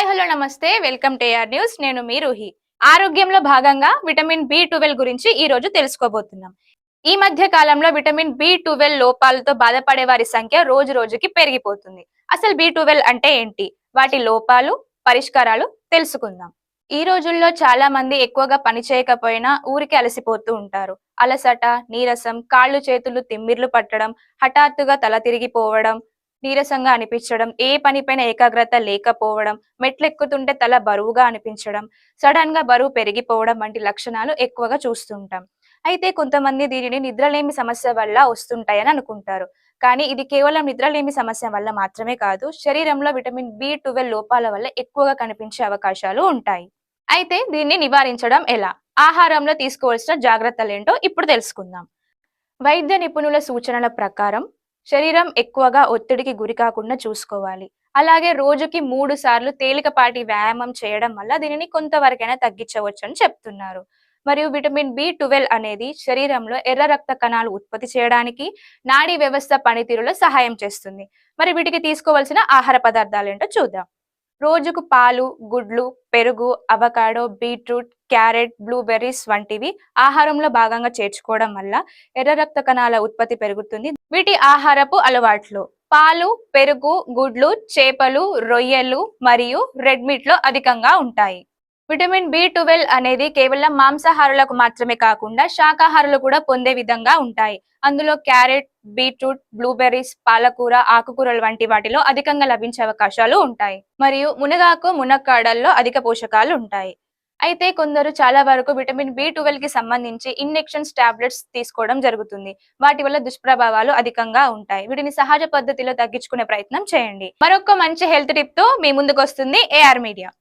Hi hello నమస్తే welcome to AR news. నేను మీ రూహి. ఆరోగ్యంలో భాగంగా విటమిన్ B12 గురించి ఈ రోజు తెలుసుకోబోతున్నాం. ఈ మధ్య కాలంలో విటమిన్ B12 లోపాలతో బాధపడే వారి సంఖ్య రోజు రోజుకి పెరిగిపోతుంది. అసలు B12 అంటే ఏంటి? వాటి లోపాలు, పరిష్కారాలు తెలుసుకుందాం. ఈ రోజుల్లో చాలా మంది ఎక్కువగా పని చేయకపోయినా ఊరికే అలసిపోతూ ఉంటారు. అలసట, నీరసం, కాళ్ళు చేతులు తిమ్మిర్లు పట్టడం, హఠాత్తుగా తల తిరిగిపోవడం, నీరసంగా అనిపించడం, ఏ పనిపైన ఏకాగ్రత లేకపోవడం, మెట్లెక్కుతుంటే తల బరువుగా అనిపించడం, సడన్ గా బరువు పెరిగిపోవడం వంటి లక్షణాలు ఎక్కువగా చూస్తుంటాం. అయితే కొంతమంది దీనిని నిద్రలేమి సమస్య వల్ల వస్తుంటాయని అనుకుంటారు. కానీ ఇది కేవలం నిద్రలేమి సమస్య వల్ల మాత్రమే కాదు, శరీరంలో విటమిన్ B12 లోపాల వల్ల ఎక్కువగా కనిపించే అవకాశాలు ఉంటాయి. అయితే దీన్ని నివారించడం ఎలా? ఆహారంలో తీసుకోవాల్సిన జాగ్రత్తలేంటో ఇప్పుడు తెలుసుకుందాం. వైద్య నిపుణుల సూచనల ప్రకారం శరీరం ఎక్కువగా ఒత్తిడికి గురి కాకుండా చూసుకోవాలి. అలాగే రోజుకి 3 సార్లు తేలికపాటి వ్యాయామం చేయడం వల్ల దీనిని కొంతవరకైనా తగ్గించవచ్చని చెప్తున్నారు. మరియు విటమిన్ B12 అనేది శరీరంలో ఎర్ర రక్త కణాలు ఉత్పత్తి చేయడానికి, నాడీ వ్యవస్థ పనితీరులో సహాయం చేస్తుంది. మరి వీటికి తీసుకోవాల్సిన ఆహార పదార్థాలేంటో చూద్దాం. రోజుకు పాలు, గుడ్లు, పెరుగు, అవకాడో, బీట్రూట్, క్యారెట్, బ్లూబెర్రీస్ వంటివి ఆహారంలో భాగంగా చేర్చుకోవడం వల్ల ఎర్ర రక్త కణాల ఉత్పత్తి పెరుగుతుంది. వీటి ఆహారపు అలవాట్లు: పాలు, పెరుగు, గుడ్లు, చేపలు, రొయ్యలు మరియు రెడ్ మీట్ లో అధికంగా ఉంటాయి. విటమిన్ B12 అనేది కేవలం మాంసాహారులకు మాత్రమే కాకుండా శాకాహారులు కూడా పొందే విధంగా ఉంటాయి. అందులో క్యారెట్, బీట్రూట్, బ్లూబెర్రీస్, పాలకూర, ఆకుకూరలు వంటి వాటిలో అధికంగా లభించే అవకాశాలు ఉంటాయి. మరియు మునగాకు, మునక్కాడల్లో అధిక పోషకాలు ఉంటాయి. అయితే కొందరు చాలా వరకు విటమిన్ B12 కి సంబంధించి ఇంజెక్షన్స్, టాబ్లెట్స్ తీసుకోవడం జరుగుతుంది. వాటి వల్ల దుష్ప్రభావాలు అధికంగా ఉంటాయి. వీటిని సహజ పద్ధతిలో తగ్గించుకునే ప్రయత్నం చేయండి. మరొక మంచి హెల్త్ టిప్ తో మీ ముందుకు వస్తుంది AR మీడియా.